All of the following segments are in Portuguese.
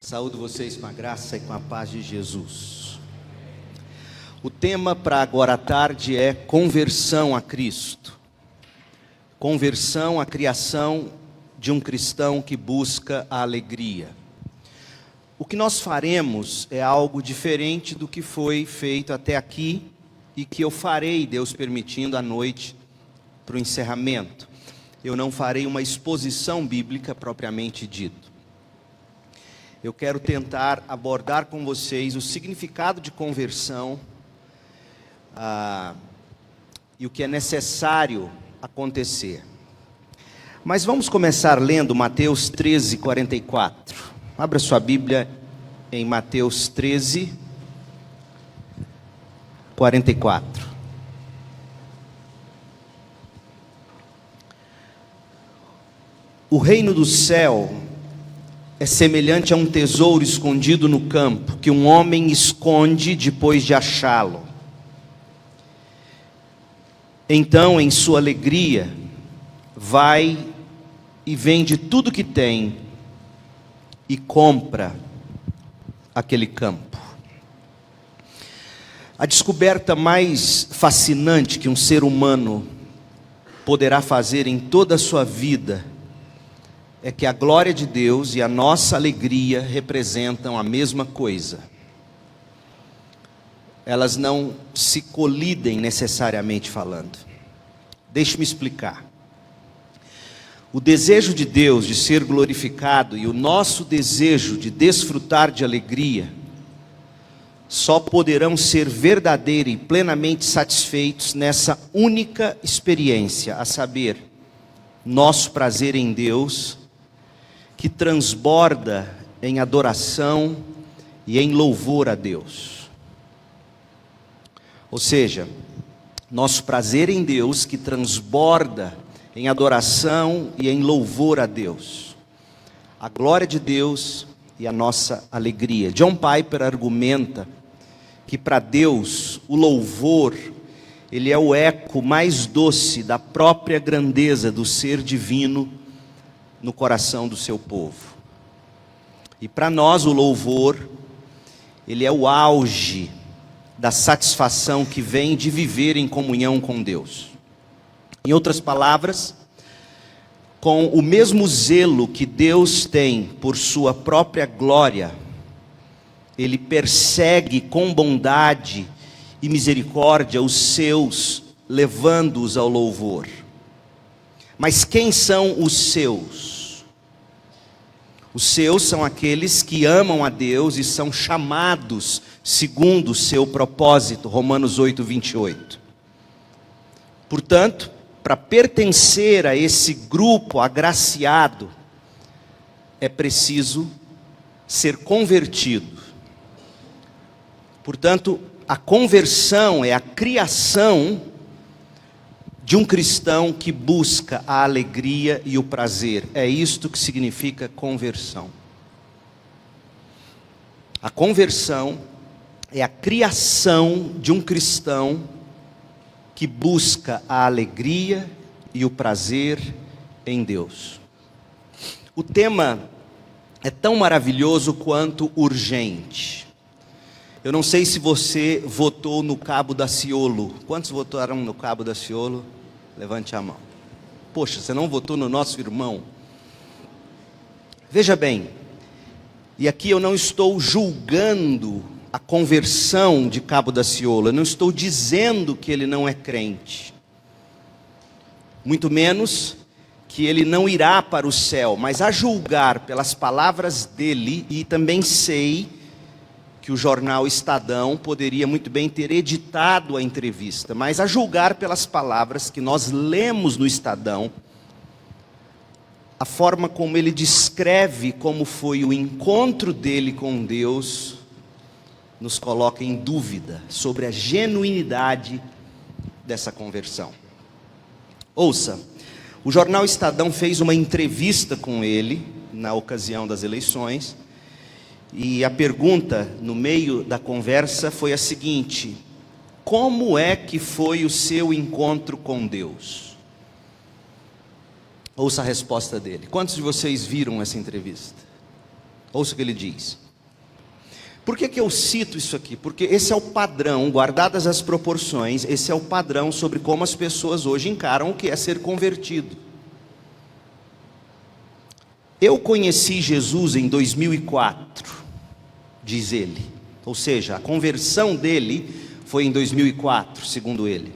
Saúdo vocês com a graça e com a paz de Jesus. O tema para agora à tarde é conversão a Cristo. Conversão à criação de um cristão que busca a alegria. O que nós faremos é algo diferente do que foi feito até aqui e que eu farei, Deus permitindo, à noite para o encerramento. Eu não farei uma exposição bíblica propriamente dito. Eu quero tentar abordar com vocês o significado de conversão e o que é necessário acontecer. Mas vamos começar lendo Mateus 13, 44. Abra sua Bíblia em Mateus 13, 44. O reino do céu é semelhante a um tesouro escondido no campo, que um homem esconde depois de achá-lo. Então, em sua alegria, vai e vende tudo que tem e compra aquele campo. A descoberta mais fascinante que um ser humano poderá fazer em toda a sua vida é que a glória de Deus e a nossa alegria representam a mesma coisa. Elas não se colidem necessariamente falando. Deixe-me explicar. O desejo de Deus de ser glorificado e o nosso desejo de desfrutar de alegria só poderão ser verdadeira e plenamente satisfeitos nessa única experiência, a saber, nosso prazer em Deus, que transborda em adoração e em louvor a Deus. Ou seja, nosso prazer em Deus que transborda em adoração e em louvor a Deus. A glória de Deus e a nossa alegria. John Piper argumenta que para Deus o louvor, ele é o eco mais doce da própria grandeza do ser divino no coração do seu povo. E para nós o louvor, ele é o auge da satisfação que vem de viver em comunhão com Deus. Em outras palavras, com o mesmo zelo que Deus tem por sua própria glória, ele persegue com bondade e misericórdia os seus, levando-os ao louvor. Mas quem são os seus? Os seus são aqueles que amam a Deus e são chamados segundo o seu propósito, Romanos 8, 28. Portanto, para pertencer a esse grupo agraciado, é preciso ser convertido. Portanto, a conversão é a criação de um cristão que busca a alegria e o prazer. É isto que significa conversão. A conversão é a criação de um cristão que busca a alegria e o prazer em Deus. O tema é tão maravilhoso quanto urgente. Eu não sei se você votou no Cabo Daciolo. Quantos votaram no Cabo Daciolo? Levante a mão. Poxa, você não votou no nosso irmão? Veja bem, e aqui eu não estou julgando a conversão de Cabo Daciolo, eu não estou dizendo que ele não é crente, muito menos que ele não irá para o céu, mas a julgar pelas palavras dele, e também sei que o jornal Estadão poderia muito bem ter editado a entrevista, mas a julgar pelas palavras que nós lemos no Estadão, a forma como ele descreve como foi o encontro dele com Deus, nos coloca em dúvida sobre a genuinidade dessa conversão. Ouça, o jornal Estadão fez uma entrevista com ele, na ocasião das eleições, e a pergunta no meio da conversa foi a seguinte: como é que foi o seu encontro com Deus? Ouça a resposta dele. Quantos de vocês viram essa entrevista? Ouça o que ele diz. Por que eu cito isso aqui? Porque esse é o padrão, guardadas as proporções, esse é o padrão sobre como as pessoas hoje encaram o que é ser convertido. Eu conheci Jesus em 2004, diz ele. Ou seja, a conversão dele foi em 2004, segundo ele.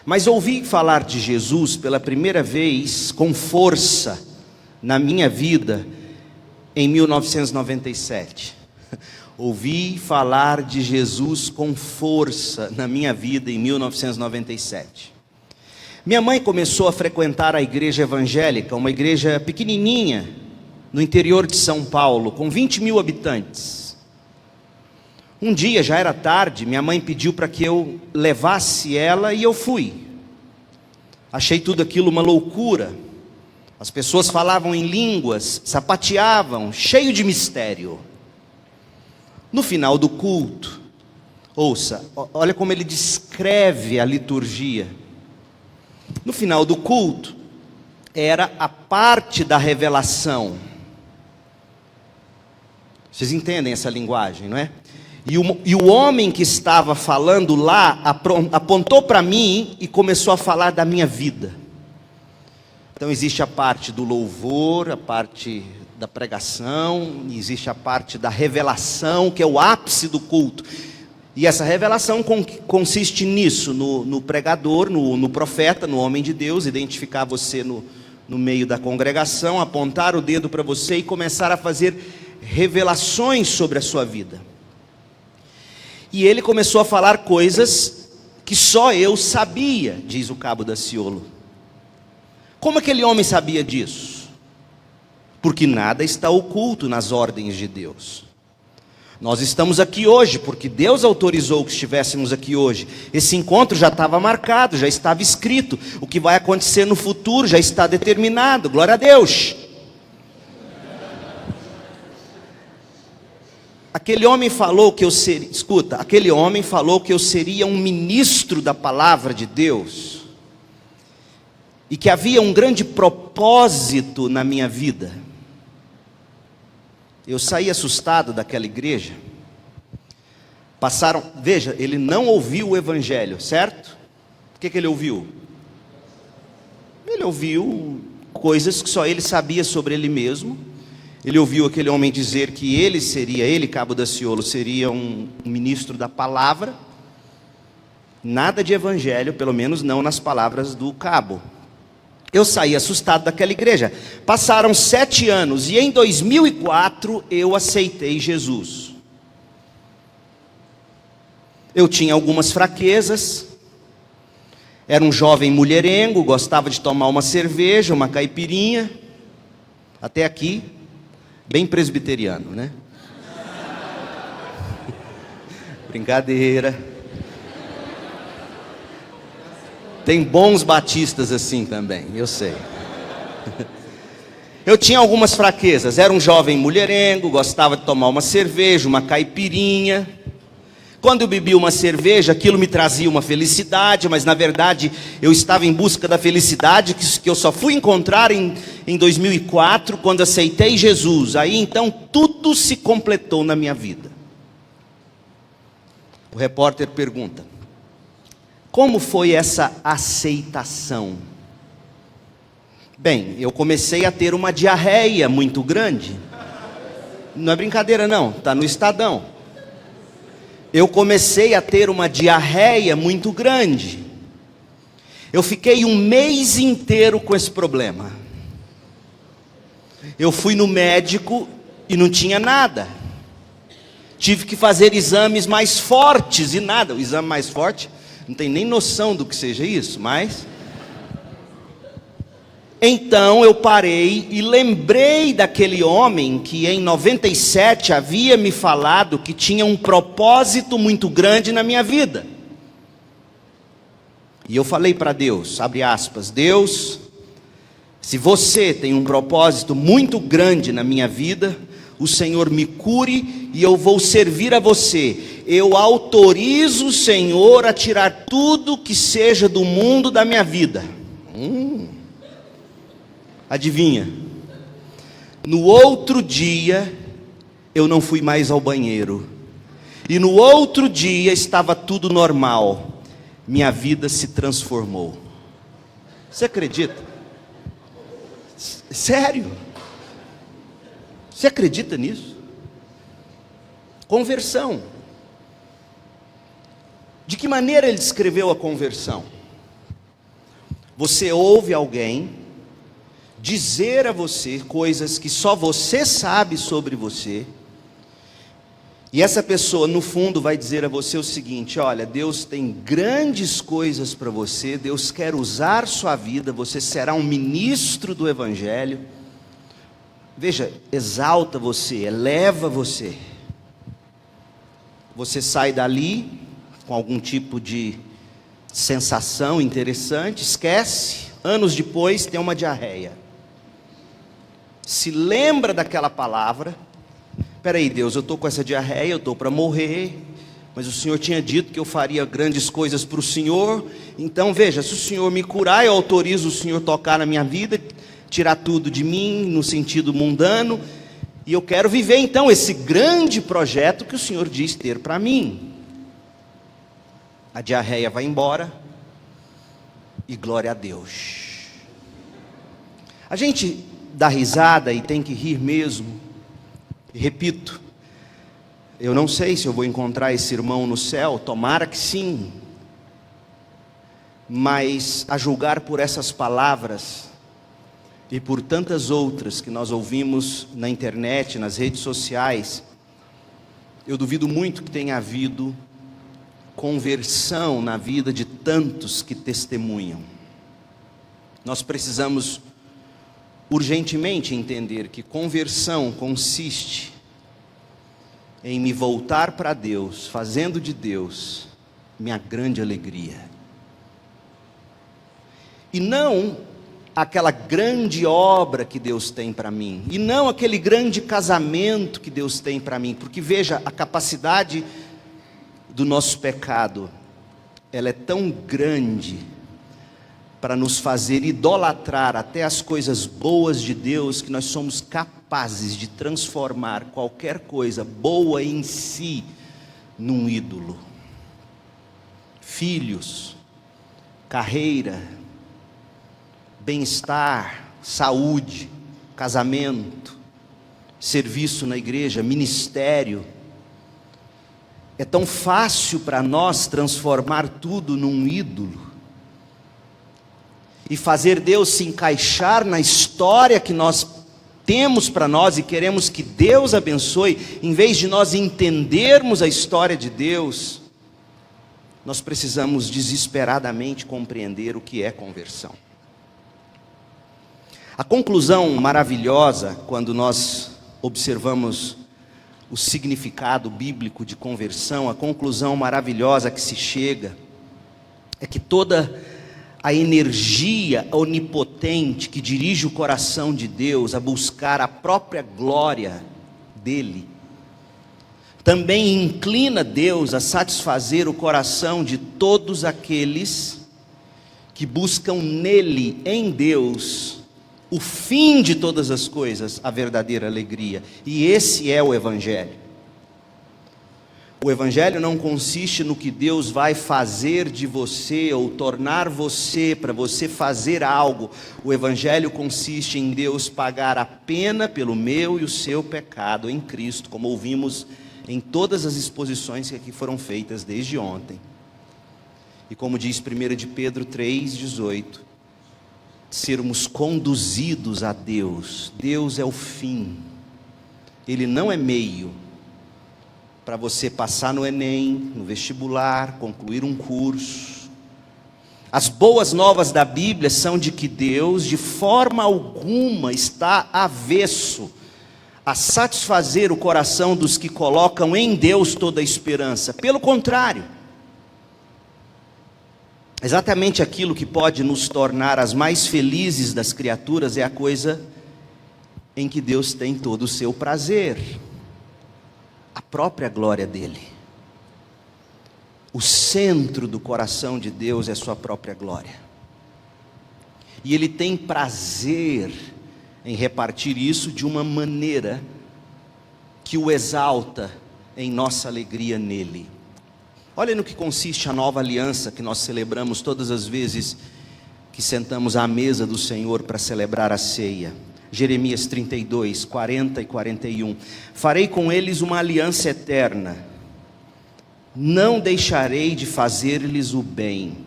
Mas ouvi falar de Jesus pela primeira vez com força na minha vida em 1997. Ouvi falar de Jesus com força na minha vida em 1997. Minha mãe começou a frequentar a igreja evangélica, uma igreja pequenininha, no interior de São Paulo, com 20 mil habitantes. Um dia, já era tarde, minha mãe pediu para que eu levasse ela e eu fui. Achei tudo aquilo uma loucura. As pessoas falavam em línguas, sapateavam, cheio de mistério. No final do culto, ouça, olha como ele descreve a liturgia. No final do culto, era a parte da revelação. Vocês entendem essa linguagem, não é? E o homem que estava falando lá, apontou para mim e começou a falar da minha vida. Então existe a parte do louvor, a parte da pregação, existe a parte da revelação, que é o ápice do culto. E essa revelação consiste nisso, no pregador, no profeta, no homem de Deus, identificar você no meio da congregação, apontar o dedo para você e começar a fazer revelações sobre a sua vida. E ele começou a falar coisas que só eu sabia, diz o Cabo Daciolo. Como aquele homem sabia disso? Porque nada está oculto nas ordens de Deus. Nós estamos aqui hoje porque Deus autorizou que estivéssemos aqui hoje. Esse encontro já estava marcado, já estava escrito. O que vai acontecer no futuro já está determinado. Glória a Deus. Aquele homem falou que eu seria, escuta, aquele homem falou que eu seria um ministro da palavra de Deus. E que havia um grande propósito na minha vida. Eu saí assustado daquela igreja. Veja, ele não ouviu o evangelho, certo? O que ele ouviu? Ele ouviu coisas que só ele sabia sobre ele mesmo. Ele ouviu aquele homem dizer que ele, Cabo Daciolo, seria um ministro da palavra. Nada de evangelho, pelo menos não nas palavras do Cabo. Eu saí assustado daquela igreja. Passaram 7 anos e em 2004 eu aceitei Jesus. Eu tinha algumas fraquezas. Era um jovem mulherengo, gostava de tomar uma cerveja, uma caipirinha. Até aqui, bem presbiteriano, né? Brincadeira. Tem bons batistas assim também, eu sei. Eu tinha algumas fraquezas. Era um jovem mulherengo, gostava de tomar uma cerveja, uma caipirinha. Quando eu bebia uma cerveja, aquilo me trazia uma felicidade, mas na verdade eu estava em busca da felicidade que eu só fui encontrar em 2004, quando aceitei Jesus. Aí então tudo se completou na minha vida. O repórter pergunta: como foi essa aceitação? Bem, eu comecei a ter uma diarreia muito grande. Não é brincadeira não, está no Estadão. Eu comecei a ter uma diarreia muito grande. Eu fiquei um mês inteiro com esse problema. Eu fui no médico e não tinha nada. Tive que fazer exames mais fortes e nada. O exame mais forte, não tem nem noção do que seja isso, mas... Então eu parei e lembrei daquele homem que em 97 havia me falado que tinha um propósito muito grande na minha vida. E eu falei para Deus, abre aspas, Deus, se você tem um propósito muito grande na minha vida, o Senhor me cure e eu vou servir a você. Eu autorizo o Senhor a tirar tudo que seja do mundo da minha vida. Adivinha? No outro dia, eu não fui mais ao banheiro. E no outro dia estava tudo normal. Minha vida se transformou. Você acredita? Sério? Você acredita nisso? Conversão. De que maneira ele descreveu a conversão? Você ouve alguém dizer a você coisas que só você sabe sobre você, e essa pessoa no fundo vai dizer a você o seguinte: olha, Deus tem grandes coisas para você, Deus quer usar sua vida, você será um ministro do Evangelho. Veja, exalta você, eleva você. Você sai dali com algum tipo de sensação interessante, esquece, anos depois tem uma diarreia. Se lembra daquela palavra: peraí, Deus, eu estou com essa diarreia, eu estou para morrer, mas o Senhor tinha dito que eu faria grandes coisas para o Senhor, então veja, se o Senhor me curar, eu autorizo o Senhor tocar na minha vida, tirar tudo de mim, no sentido mundano, e eu quero viver então esse grande projeto que o Senhor diz ter para mim. A diarreia vai embora, e glória a Deus. A gente dá risada e tem que rir mesmo. E repito, eu não sei se eu vou encontrar esse irmão no céu, tomara que sim. Mas a julgar por essas palavras e por tantas outras que nós ouvimos na internet, nas redes sociais, eu duvido muito que tenha havido conversão na vida de tantos que testemunham. Nós precisamos urgentemente entender que conversão consiste em me voltar para Deus, fazendo de Deus minha grande alegria. E não aquela grande obra que Deus tem para mim, e não aquele grande casamento que Deus tem para mim, porque veja, a capacidade do nosso pecado, ela é tão grande para nos fazer idolatrar até as coisas boas de Deus, que nós somos capazes de transformar qualquer coisa boa em si num ídolo. Filhos, carreira, bem-estar, saúde, casamento, serviço na igreja, ministério. É tão fácil para nós transformar tudo num ídolo e fazer Deus se encaixar na história que nós temos para nós e queremos que Deus abençoe, em vez de nós entendermos a história de Deus. Nós precisamos desesperadamente compreender o que é conversão. A conclusão maravilhosa, quando nós observamos o significado bíblico de conversão, a conclusão maravilhosa que se chega, é que toda a energia onipotente que dirige o coração de Deus a buscar a própria glória dele, também inclina Deus a satisfazer o coração de todos aqueles que buscam nele, em Deus, o fim de todas as coisas, a verdadeira alegria. E esse é o Evangelho. O Evangelho não consiste no que Deus vai fazer de você, ou tornar você, para você fazer algo. O Evangelho consiste em Deus pagar a pena pelo meu e o seu pecado em Cristo, como ouvimos em todas as exposições que aqui foram feitas desde ontem. E como diz 1 de Pedro 3,18, sermos conduzidos a Deus. Deus é o fim, Ele não é meio para você passar no Enem, no vestibular, concluir um curso. As boas novas da Bíblia são de que Deus, de forma alguma, está avesso a satisfazer o coração dos que colocam em Deus toda a esperança. Pelo contrário, exatamente aquilo que pode nos tornar as mais felizes das criaturas é a coisa em que Deus tem todo o seu prazer, a própria glória dele. O centro do coração de Deus é a sua própria glória. E Ele tem prazer em repartir isso de uma maneira que o exalta em nossa alegria nele. Olha no que consiste a nova aliança que nós celebramos todas as vezes que sentamos à mesa do Senhor para celebrar a ceia. Jeremias 32, 40 e 41. Farei com eles uma aliança eterna. Não deixarei de fazer-lhes o bem.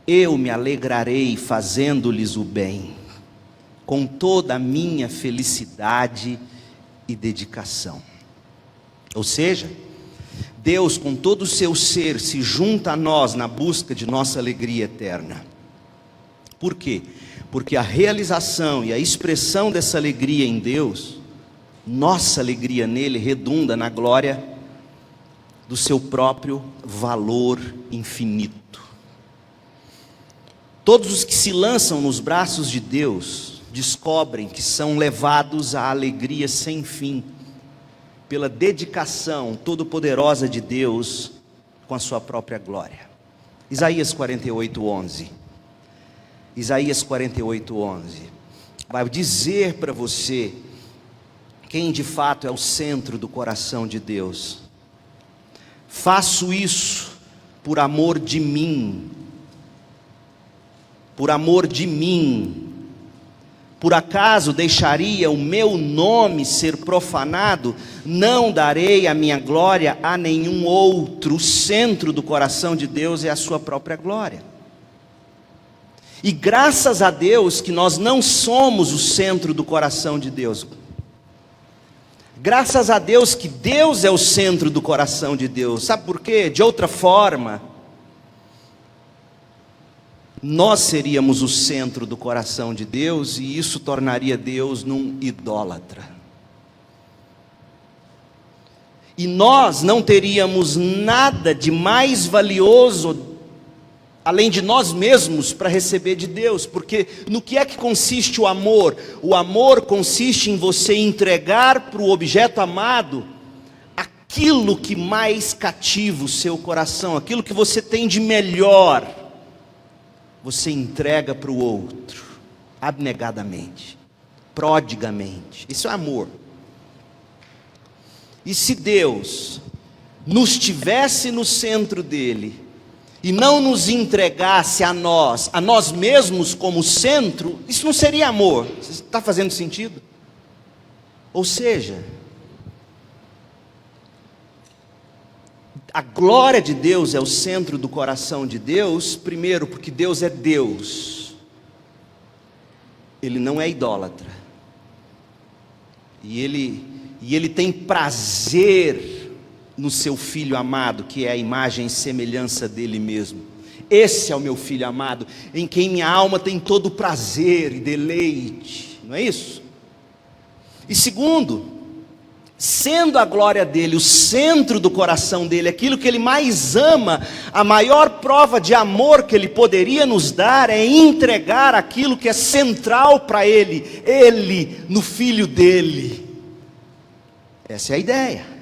Eu me alegrarei fazendo-lhes o bem, com toda a minha felicidade e dedicação. Ou seja, Deus com todo o seu ser se junta a nós na busca de nossa alegria eterna. Por quê? Porque a realização e a expressão dessa alegria em Deus, nossa alegria nele, redunda na glória do seu próprio valor infinito. Todos os que se lançam nos braços de Deus descobrem que são levados à alegria sem fim, pela dedicação todo-poderosa de Deus com a sua própria glória. Isaías 48, 11. Isaías 48, 11. Vai dizer para você quem de fato é o centro do coração de Deus. Faço isso por amor de mim. Por amor de mim. Por acaso deixaria o meu nome ser profanado? Não darei a minha glória a nenhum outro. O centro do coração de Deus é a sua própria glória. E graças a Deus que nós não somos o centro do coração de Deus. Graças a Deus que Deus é o centro do coração de Deus. Sabe por quê? De outra forma, nós seríamos o centro do coração de Deus e isso tornaria Deus num idólatra. E nós não teríamos nada de mais valioso além de nós mesmos para receber de Deus, porque no que é que consiste o amor? O amor consiste em você entregar para o objeto amado aquilo que mais cativa o seu coração, aquilo que você tem de melhor, você entrega para o outro, abnegadamente, prodigamente. Isso é amor. E se Deus nos tivesse no centro dele, e não nos entregasse a nós mesmos como centro, isso não seria amor. Está fazendo sentido? Ou seja, a glória de Deus é o centro do coração de Deus, primeiro porque Deus é Deus. Ele não é idólatra. E ele tem prazer no seu Filho amado, que é a imagem e semelhança dele mesmo. Esse é o meu Filho amado, em quem minha alma tem todo prazer e deleite, não é isso? E segundo, sendo a glória dele o centro do coração dele, aquilo que ele mais ama, a maior prova de amor que ele poderia nos dar é entregar aquilo que é central para ele no Filho dele. Essa é a ideia.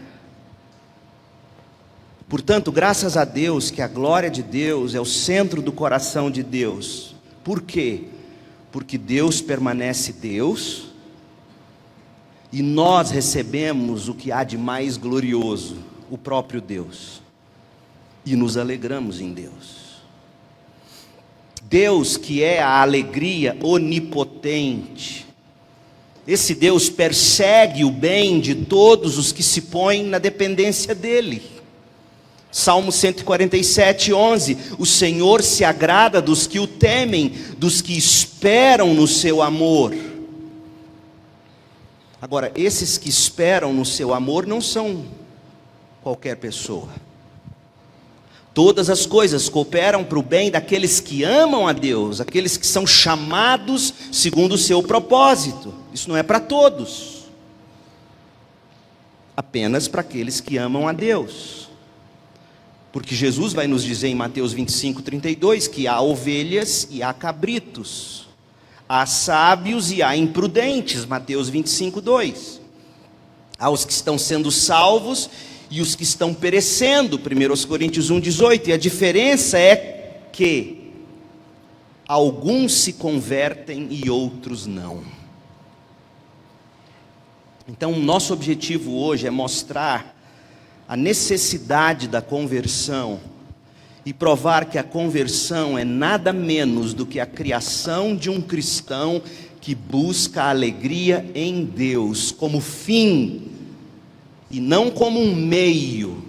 Portanto, graças a Deus que a glória de Deus é o centro do coração de Deus. Por quê? Porque Deus permanece Deus, e nós recebemos o que há de mais glorioso, o próprio Deus, e nos alegramos em Deus. Deus que é a alegria onipotente, esse Deus persegue o bem de todos os que se põem na dependência dele. Salmo 147, 11, o Senhor se agrada dos que o temem, dos que esperam no seu amor. Agora, esses que esperam no seu amor não são qualquer pessoa. Todas as coisas cooperam para o bem daqueles que amam a Deus, aqueles que são chamados segundo o seu propósito. Isso não é para todos, apenas para aqueles que amam a Deus. Porque Jesus vai nos dizer em Mateus 25, 32, que há ovelhas e há cabritos, há sábios e há imprudentes, Mateus 25, 2. Há os que estão sendo salvos e os que estão perecendo, 1 Coríntios 1, 18. E a diferença é que alguns se convertem e outros não. Então, o nosso objetivo hoje é mostrar a necessidade da conversão e provar que a conversão é nada menos do que a criação de um cristão que busca a alegria em Deus como fim e não como um meio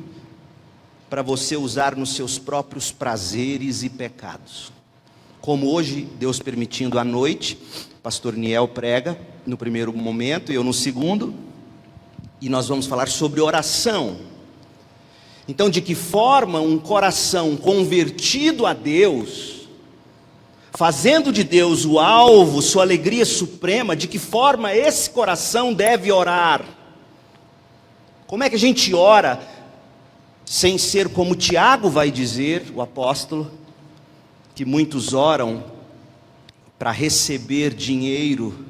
para você usar nos seus próprios prazeres e pecados. Como hoje, Deus permitindo, à noite, pastor Niel prega no primeiro momento e eu no segundo, e nós vamos falar sobre oração. Então, de que forma um coração convertido a Deus, fazendo de Deus o alvo, sua alegria suprema, de que forma esse coração deve orar? Como é que a gente ora sem ser como Tiago vai dizer, o apóstolo, que muitos oram para receber dinheiro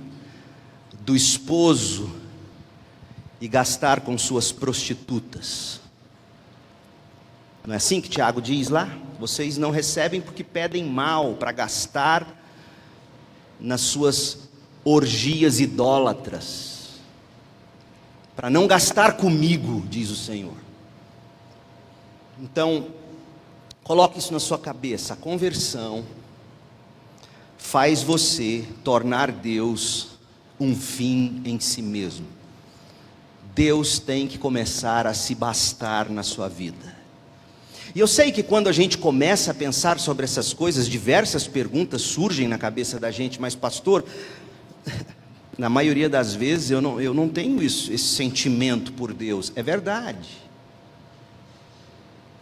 do esposo e gastar com suas prostitutas? Não é assim que Tiago diz lá? Vocês não recebem porque pedem mal para gastar nas suas orgias idólatras. Para não gastar comigo, diz o Senhor. Então, coloque isso na sua cabeça. A conversão faz você tornar Deus um fim em si mesmo. Deus tem que começar a se bastar na sua vida. E eu sei que quando a gente começa a pensar sobre essas coisas, diversas perguntas surgem na cabeça da gente, mas pastor, na maioria das vezes eu não tenho esse sentimento por Deus. É verdade.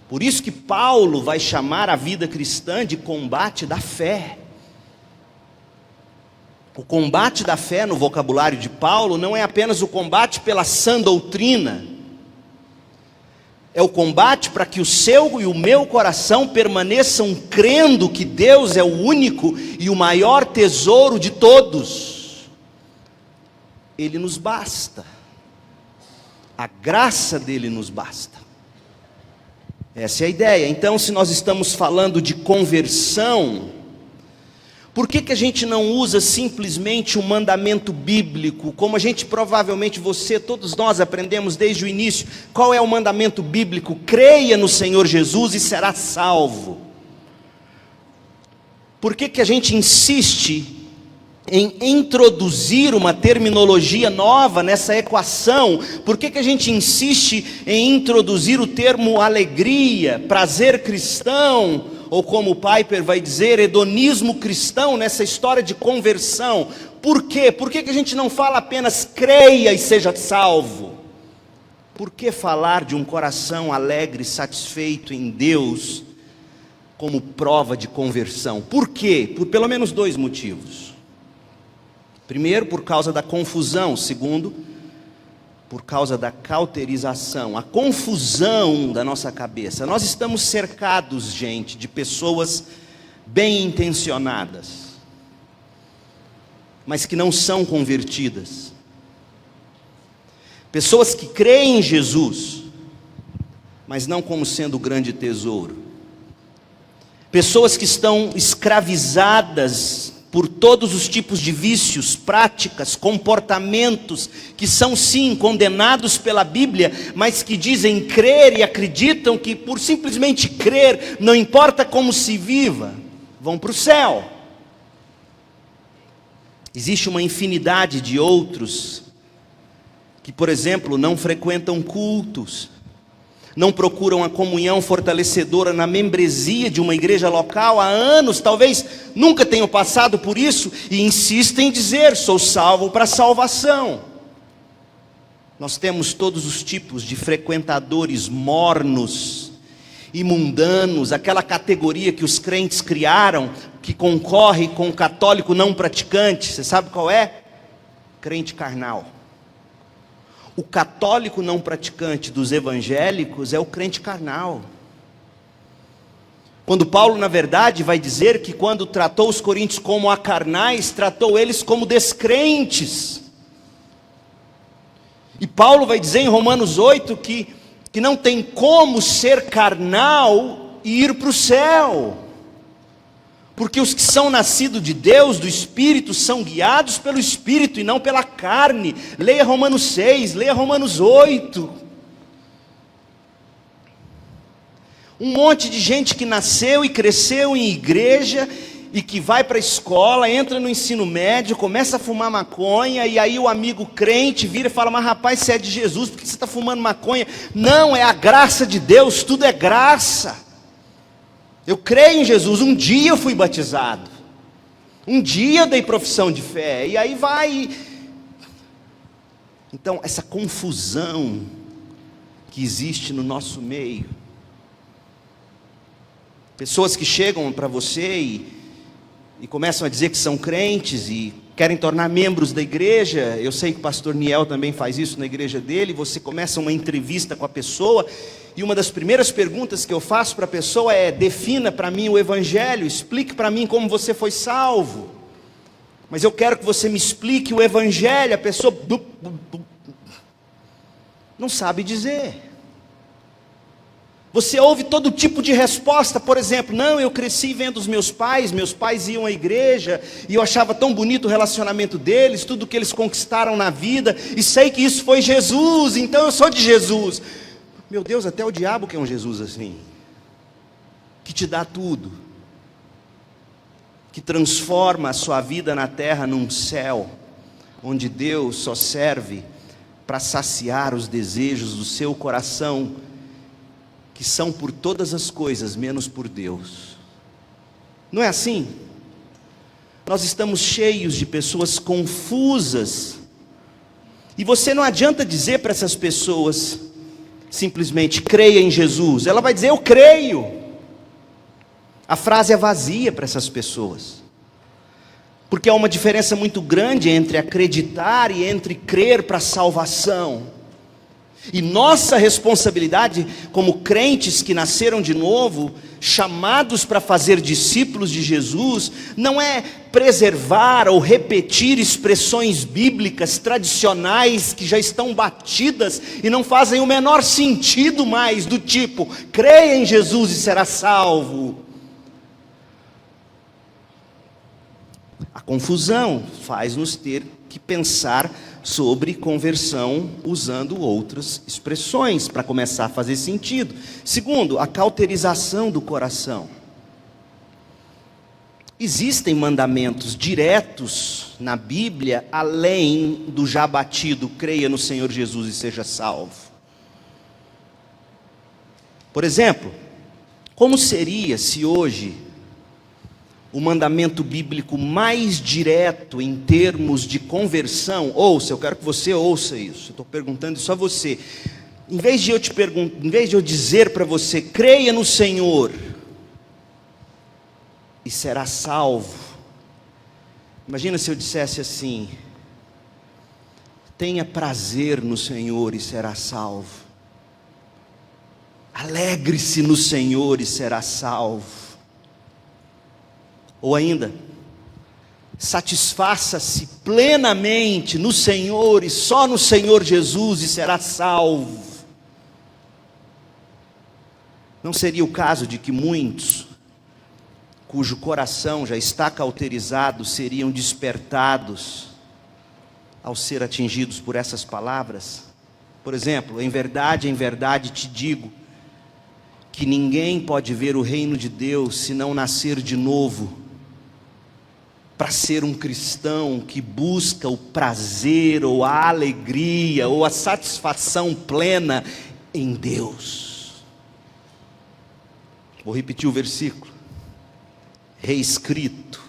Por isso que Paulo vai chamar a vida cristã de combate da fé. O combate da fé no vocabulário de Paulo não é apenas o combate pela sã doutrina, é o combate para que o seu e o meu coração permaneçam crendo que Deus é o único e o maior tesouro de todos. Ele nos basta, a graça dele nos basta. Essa é a ideia. Então, se nós estamos falando de conversão, por que a gente não usa simplesmente um mandamento bíblico, como a gente provavelmente, todos nós aprendemos desde o início? Qual é o mandamento bíblico? Creia no Senhor Jesus e será salvo. Por que a gente insiste em introduzir uma terminologia nova nessa equação? Por que a gente insiste em introduzir o termo alegria, prazer cristão, ou como o Piper vai dizer, hedonismo cristão nessa história de conversão? Por quê? Por que a gente não fala apenas creia e seja salvo? Por que falar de um coração alegre, satisfeito em Deus, como prova de conversão? Por quê? Por pelo menos dois motivos. Primeiro, por causa da confusão. Segundo, por causa da cauterização, a confusão da nossa cabeça. Nós estamos cercados, gente, de pessoas bem intencionadas, mas que não são convertidas. Pessoas que creem em Jesus, mas não como sendo o grande tesouro. Pessoas que estão escravizadas por todos os tipos de vícios, práticas, comportamentos, que são sim condenados pela Bíblia, mas que dizem crer e acreditam que por simplesmente crer, não importa como se viva, vão para o céu. Existe uma infinidade de outros, que por exemplo, não frequentam cultos, não procuram a comunhão fortalecedora na membresia de uma igreja local há anos, talvez nunca tenham passado por isso, e insistem em dizer, sou salvo para a salvação. Nós temos todos os tipos de frequentadores mornos e mundanos, aquela categoria que os crentes criaram, que concorre com o católico não praticante. Você sabe qual é? Crente carnal. O católico não praticante dos evangélicos é o crente carnal. Quando Paulo, na verdade, vai dizer que quando tratou os coríntios como acarnais, tratou eles como descrentes. E Paulo vai dizer em Romanos 8 que não tem como ser carnal e ir para o céu. Porque os que são nascidos de Deus, do Espírito, são guiados pelo Espírito e não pela carne. Leia Romanos 6, leia Romanos 8. Um monte de gente que nasceu e cresceu em igreja e que vai para a escola, entra no ensino médio, começa a fumar maconha, e aí o amigo crente vira e fala: mas rapaz, você é de Jesus, por que você está fumando maconha? Não, é a graça de Deus, tudo é graça. Eu creio em Jesus, um dia eu fui batizado, um dia eu dei profissão de fé, e aí vai. Então, essa confusão que existe no nosso meio, pessoas que chegam para você e começam a dizer que são crentes e querem tornar membros da igreja. Eu sei que o pastor Niel também faz isso na igreja dele. Você começa uma entrevista com a pessoa e uma das primeiras perguntas que eu faço para a pessoa é: defina para mim o evangelho, explique para mim como você foi salvo. Mas eu quero que você me explique o evangelho. A pessoa não sabe dizer. Você ouve todo tipo de resposta. Por exemplo: não, eu cresci vendo os meus pais iam à igreja, e eu achava tão bonito o relacionamento deles, tudo que eles conquistaram na vida, e sei que isso foi Jesus, então eu sou de Jesus. Meu Deus, até o diabo quer um Jesus assim, que te dá tudo, que transforma a sua vida na terra num céu, onde Deus só serve para saciar os desejos do seu coração, que são por todas as coisas, menos por Deus. Não é assim? Nós estamos cheios de pessoas confusas, e você não adianta dizer para essas pessoas simplesmente: creia em Jesus. Ela vai dizer: eu creio. A frase é vazia para essas pessoas, porque há uma diferença muito grande entre acreditar e entre crer para a salvação. E nossa responsabilidade como crentes que nasceram de novo, chamados para fazer discípulos de Jesus, não é preservar ou repetir expressões bíblicas tradicionais que já estão batidas e não fazem o menor sentido mais, do tipo: creia em Jesus e será salvo. A confusão faz-nos ter que pensar sobre conversão usando outras expressões para começar a fazer sentido. Segundo, a cauterização do coração. Existem mandamentos diretos na Bíblia além do já batido: creia no Senhor Jesus e seja salvo. Por exemplo, como seria se hoje o mandamento bíblico mais direto em termos de conversão? Ouça, eu quero que você ouça isso, eu estou perguntando isso a você. Em vez de eu dizer para você: creia no Senhor e será salvo, imagina se eu dissesse assim: tenha prazer no Senhor e será salvo, alegre-se no Senhor e será salvo. Ou ainda: satisfaça-se plenamente no Senhor e só no Senhor Jesus e será salvo. Não seria o caso de que muitos, cujo coração já está cauterizado, seriam despertados ao ser atingidos por essas palavras? Por exemplo: em verdade te digo, que ninguém pode ver o reino de Deus se não nascer de novo. Para ser um cristão que busca o prazer, ou a alegria, ou a satisfação plena em Deus. Vou repetir o versículo, reescrito: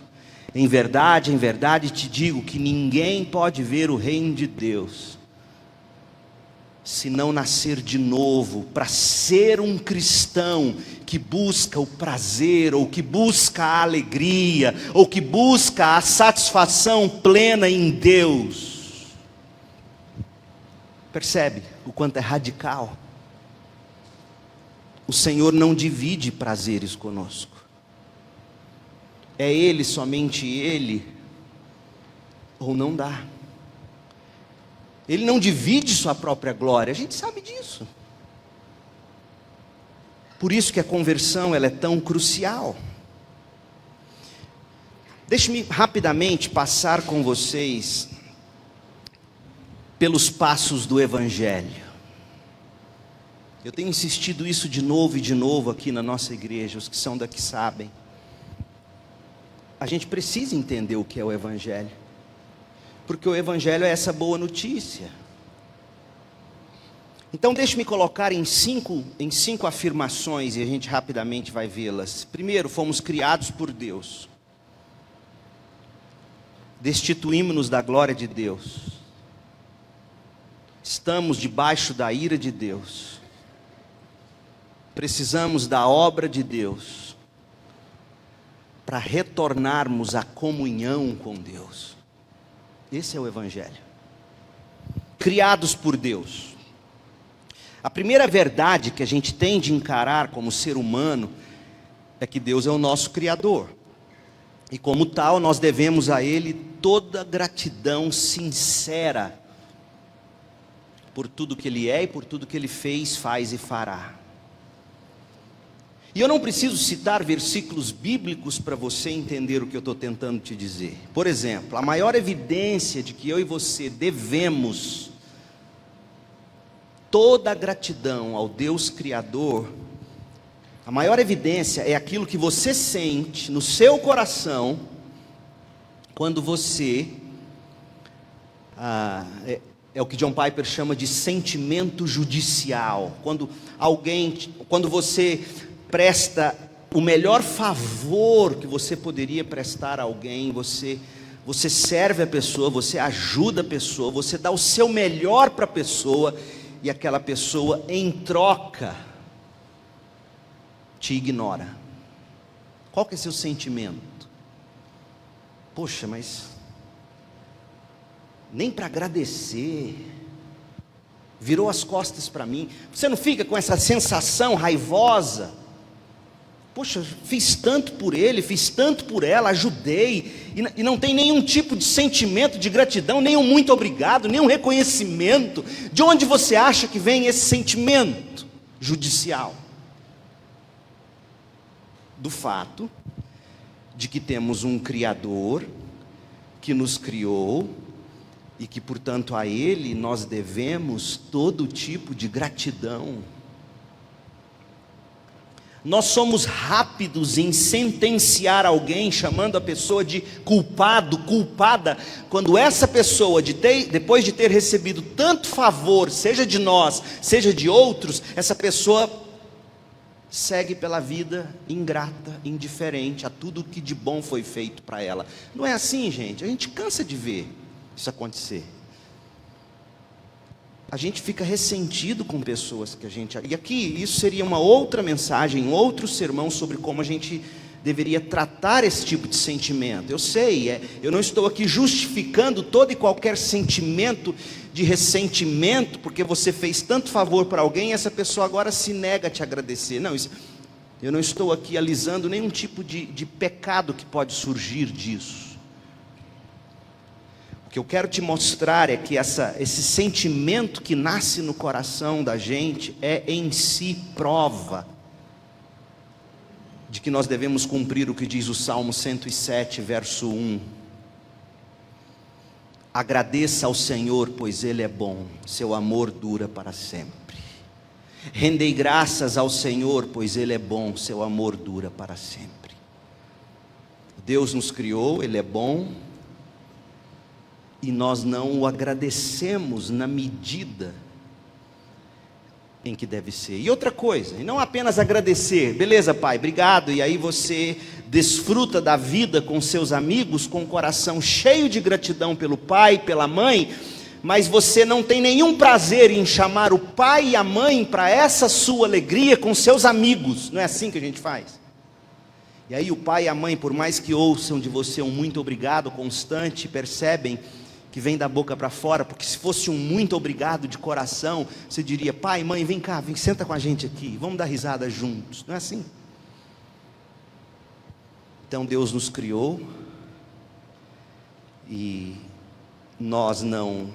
em verdade te digo, que ninguém pode ver o reino de Deus se não nascer de novo. Para ser um cristão que busca o prazer, ou que busca a alegria, ou que busca a satisfação plena em Deus. Percebe o quanto é radical? O Senhor não divide prazeres conosco. É Ele, somente Ele, ou não dá. Ele não divide sua própria glória, a gente sabe disso. Por isso que a conversão ela é tão crucial. Deixe-me rapidamente passar com vocês pelos passos do Evangelho. Eu tenho insistido isso de novo e de novo aqui na nossa igreja, os que são daqui sabem. A gente precisa entender o que é o Evangelho, porque o Evangelho é essa boa notícia. Então deixe-me colocar em cinco afirmações, e a gente rapidamente vai vê-las. Primeiro, fomos criados por Deus. Destituímos-nos da glória de Deus. Estamos debaixo da ira de Deus. Precisamos da obra de Deus para retornarmos à comunhão com Deus. Esse é o Evangelho. Criados por Deus. A primeira verdade que a gente tem de encarar como ser humano é que Deus é o nosso Criador. E como tal, nós devemos a Ele toda gratidão sincera por tudo que Ele é e por tudo que Ele fez, faz e fará. E eu não preciso citar versículos bíblicos para você entender o que eu estou tentando te dizer. Por exemplo, a maior evidência de que eu e você devemos toda a gratidão ao Deus Criador, a maior evidência é aquilo que você sente no seu coração quando você, é o que John Piper chama de sentimento judicial. Quando você presta o melhor favor que você poderia prestar a alguém, você serve a pessoa, você ajuda a pessoa, você dá o seu melhor para a pessoa, e aquela pessoa em troca te ignora. Qual que é seu sentimento? Poxa, mas nem para agradecer, virou as costas para mim. Você não fica com essa sensação raivosa? Poxa, fiz tanto por ele, fiz tanto por ela, ajudei, e não tem nenhum tipo de sentimento de gratidão, nenhum muito obrigado, nenhum reconhecimento. De onde você acha que vem esse sentimento judicial? Do fato de que temos um Criador que nos criou e que, portanto, a Ele nós devemos todo tipo de gratidão. Nós somos rápidos em sentenciar alguém, chamando a pessoa de culpado, culpada, quando essa pessoa, depois de ter recebido tanto favor, seja de nós, seja de outros, essa pessoa segue pela vida ingrata, indiferente a tudo que de bom foi feito para ela. Não é assim, gente? A gente cansa de ver isso acontecer. A gente fica ressentido com pessoas que a gente... E aqui, isso seria uma outra mensagem, outro sermão sobre como a gente deveria tratar esse tipo de sentimento. Eu sei, eu não estou aqui justificando todo e qualquer sentimento de ressentimento, porque você fez tanto favor para alguém e essa pessoa agora se nega a te agradecer. Não, eu não estou aqui alisando nenhum tipo de pecado que pode surgir disso. O que eu quero te mostrar é que esse sentimento que nasce no coração da gente é em si prova de que nós devemos cumprir o que diz o Salmo 107, verso 1. Agradeça ao Senhor, pois Ele é bom, seu amor dura para sempre. Rendei graças ao Senhor, pois Ele é bom, seu amor dura para sempre. Deus nos criou, Ele é bom, e nós não o agradecemos na medida em que deve ser. E outra coisa, e não apenas agradecer, beleza, pai, obrigado, e aí você desfruta da vida com seus amigos, com o coração cheio de gratidão pelo pai, pela mãe, mas você não tem nenhum prazer em chamar o pai e a mãe para essa sua alegria com seus amigos. Não é assim que a gente faz? E aí o pai e a mãe, por mais que ouçam de você um muito obrigado constante, percebem que vem da boca para fora, porque se fosse um muito obrigado de coração, você diria, pai, mãe, vem cá, senta com a gente aqui, vamos dar risada juntos. Não é assim? Então Deus nos criou, e nós não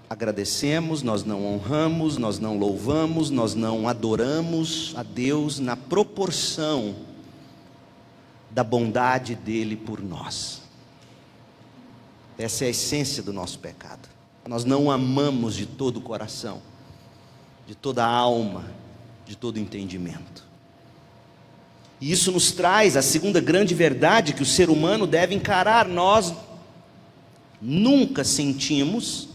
agradecemos, nós não honramos, nós não louvamos, nós não adoramos a Deus na proporção da bondade dele por nós. Essa é a essência do nosso pecado. Nós não amamos de todo o coração, de toda a alma, de todo o entendimento. E isso nos traz a segunda grande verdade que o ser humano deve encarar. Nós nunca sentimos,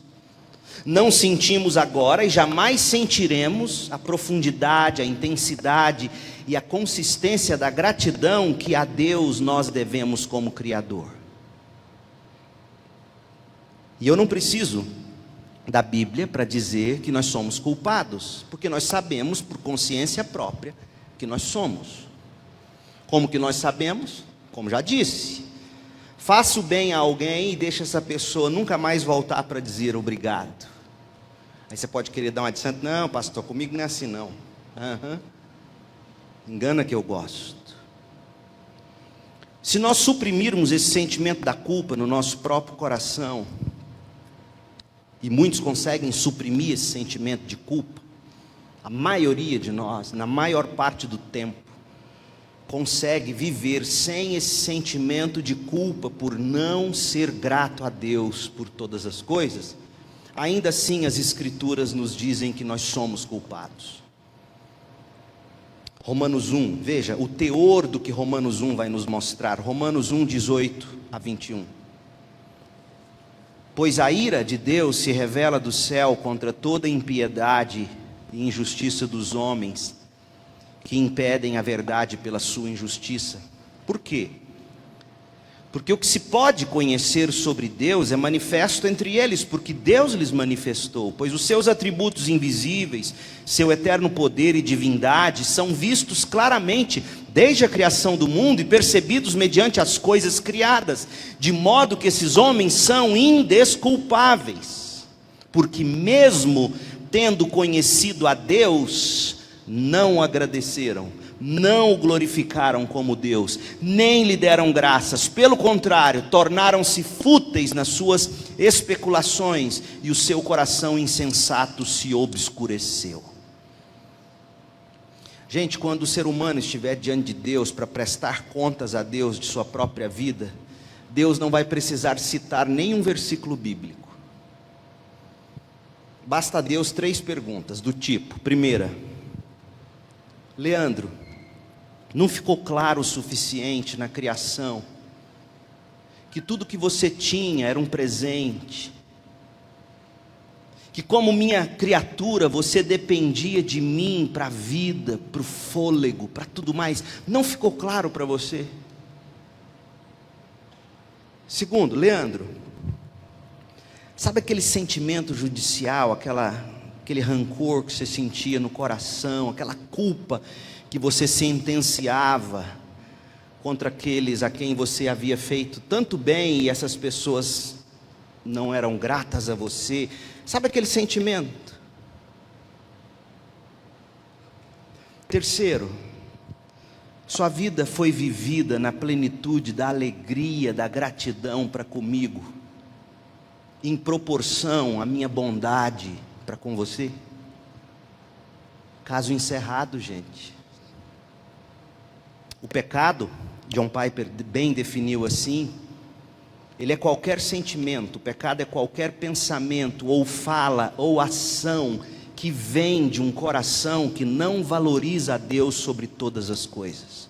não sentimos agora e jamais sentiremos a profundidade, a intensidade e a consistência da gratidão que a Deus nós devemos como Criador. E eu não preciso da Bíblia para dizer que nós somos culpados, porque nós sabemos por consciência própria que nós somos. Como que nós sabemos? Como já disse, faça o bem a alguém e deixe essa pessoa nunca mais voltar para dizer obrigado. Aí você pode querer dar uma de santo, não pastor, comigo não é assim não. Engana que eu gosto. Se nós suprimirmos esse sentimento da culpa no nosso próprio coração, e muitos conseguem suprimir esse sentimento de culpa, a maioria de nós, na maior parte do tempo, consegue viver sem esse sentimento de culpa por não ser grato a Deus por todas as coisas. Ainda assim as Escrituras nos dizem que nós somos culpados. Romanos 1, veja o teor do que Romanos 1 vai nos mostrar. Romanos 1, 18 a 21. Pois a ira de Deus se revela do céu contra toda impiedade e injustiça dos homens, que impedem a verdade pela sua injustiça. Por quê? Porque o que se pode conhecer sobre Deus é manifesto entre eles, porque Deus lhes manifestou, pois os seus atributos invisíveis, seu eterno poder e divindade, são vistos claramente desde a criação do mundo e percebidos mediante as coisas criadas, de modo que esses homens são indesculpáveis, porque mesmo tendo conhecido a Deus, não o agradeceram, não o glorificaram como Deus, nem lhe deram graças, pelo contrário, tornaram-se fúteis nas suas especulações, e o seu coração insensato se obscureceu. Gente, quando o ser humano estiver diante de Deus para prestar contas a Deus de sua própria vida, Deus não vai precisar citar nenhum versículo bíblico. Basta a Deus 3 perguntas do tipo: primeira, Leandro, não ficou claro o suficiente na criação que tudo que você tinha era um presente, que como minha criatura você dependia de mim para a vida, para o fôlego, para tudo mais? Não ficou claro para você? Segundo, Leandro, sabe aquele sentimento judicial, aquele rancor que você sentia no coração, aquela culpa que você sentenciava contra aqueles a quem você havia feito tanto bem e essas pessoas não eram gratas a você? Sabe aquele sentimento? Terceiro, sua vida foi vivida na plenitude da alegria, da gratidão para comigo, em proporção à minha bondade para com você? Caso encerrado, gente. O pecado, John Piper bem definiu assim, ele é qualquer sentimento, o pecado é qualquer pensamento, ou fala, ou ação, que vem de um coração que não valoriza a Deus sobre todas as coisas.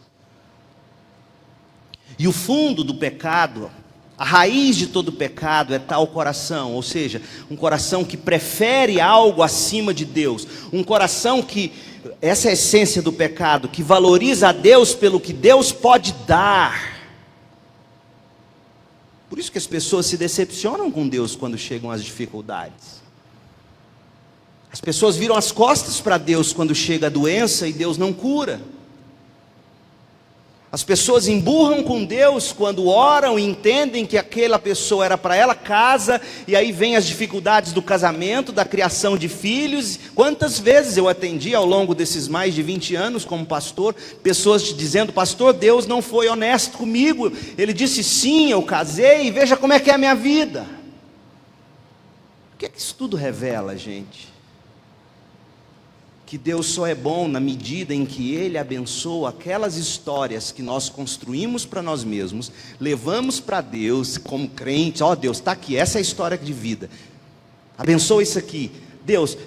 E o fundo do pecado, a raiz de todo pecado é tal coração, ou seja, um coração que prefere algo acima de Deus, um coração que, essa é a essência do pecado, que valoriza a Deus pelo que Deus pode dar. Por isso que as pessoas se decepcionam com Deus quando chegam as dificuldades. As pessoas viram as costas para Deus quando chega a doença e Deus não cura. As pessoas emburram com Deus quando oram e entendem que aquela pessoa era para ela casa, e aí vem as dificuldades do casamento, da criação de filhos. Quantas vezes eu atendi ao longo desses mais de 20 anos como pastor, pessoas te dizendo: pastor, Deus não foi honesto comigo, Ele disse sim, eu casei, e veja como é que é a minha vida. O que é que isso tudo revela, gente? que Deus só é bom na medida em que Ele abençoa aquelas histórias que nós construímos para nós mesmos, levamos para Deus como crentes. Ó, Deus, está aqui, essa é a história de vida, abençoa isso aqui. Deus,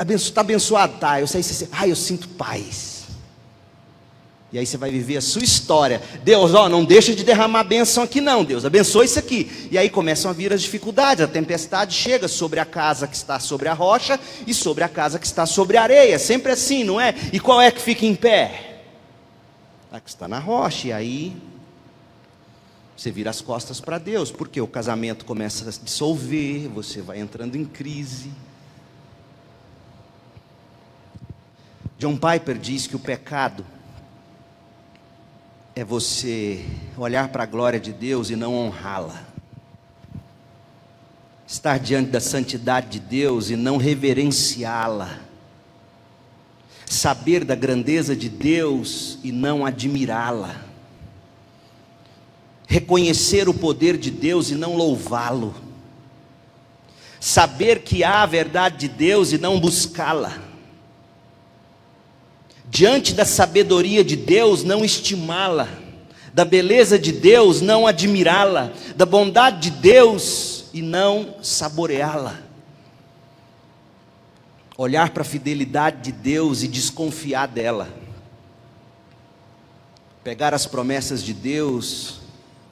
está abençoado, tá? Eu sinto paz. E aí você vai viver a sua história. Deus, não deixa de derramar bênção aqui não, Deus, abençoa isso aqui. E aí começam a vir as dificuldades, a tempestade chega sobre a casa que está sobre a rocha e sobre a casa que está sobre a areia. Sempre assim, não é? E qual é que fica em pé? A que está na rocha. E aí você vira as costas para Deus, porque o casamento começa a se dissolver, você vai entrando em crise. John Piper diz que o pecado é você olhar para a glória de Deus e não honrá-la, estar diante da santidade de Deus e não reverenciá-la, saber da grandeza de Deus e não admirá-la, reconhecer o poder de Deus e não louvá-lo, saber que há a verdade de Deus e não buscá-la, diante da sabedoria de Deus não estimá-la, da beleza de Deus não admirá-la, da bondade de Deus e não saboreá-la, olhar para a fidelidade de Deus e desconfiar dela, pegar as promessas de Deus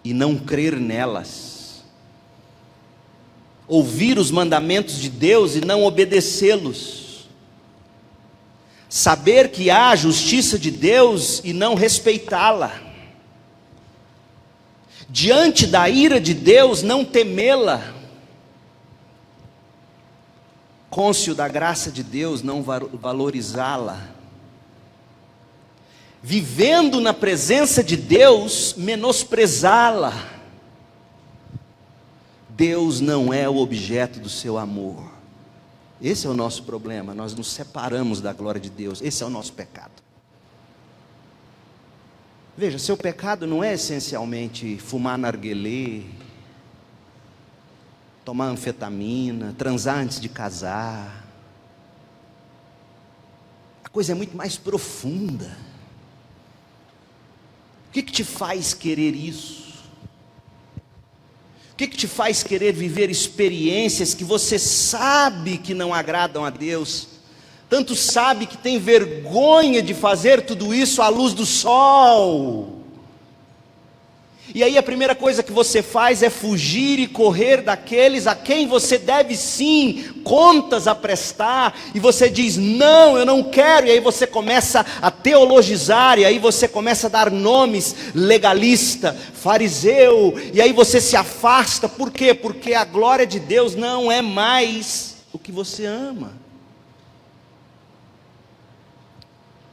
e não crer nelas, ouvir os mandamentos de Deus e não obedecê-los, saber que há a justiça de Deus e não respeitá-la, diante da ira de Deus não temê-la, cônscio da graça de Deus não valorizá-la, vivendo na presença de Deus menosprezá-la. Deus não é o objeto do seu amor. Esse é o nosso problema, nós nos separamos da glória de Deus, esse é o nosso pecado. Veja, seu pecado não é essencialmente fumar narguilé, tomar anfetamina, transar antes de casar. A coisa é muito mais profunda. O que te faz querer isso? O que te faz querer viver experiências que você sabe que não agradam a Deus? Tanto sabe que tem vergonha de fazer tudo isso à luz do sol. E aí a primeira coisa que você faz é fugir e correr daqueles a quem você deve sim contas a prestar, e você diz, não, eu não quero, e aí você começa a teologizar, e aí você começa a dar nomes, legalista, fariseu, e aí você se afasta. Por quê? Porque a glória de Deus não é mais o que você ama.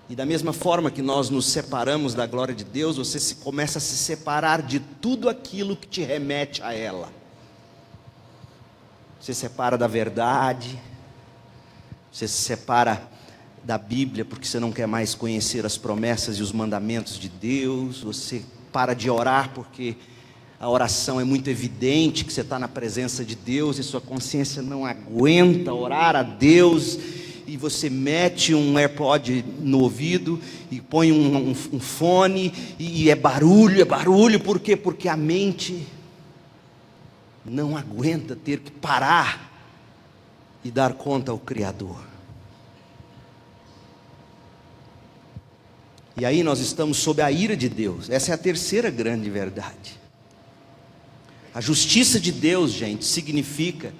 E da mesma forma que nós nos separamos da glória de Deus, você começa a se separar de tudo aquilo que te remete a ela. Você se separa da verdade, você se separa da Bíblia, porque você não quer mais conhecer as promessas e os mandamentos de Deus. Você para de orar, porque a oração é muito evidente que você está na presença de Deus, e sua consciência não aguenta orar a Deus. E você mete um AirPod no ouvido e põe um fone, e é barulho, por quê? Porque a mente não aguenta ter que parar e dar conta ao Criador. E aí nós estamos sob a ira de Deus. Essa é a terceira grande verdade. A justiça de Deus, gente, significa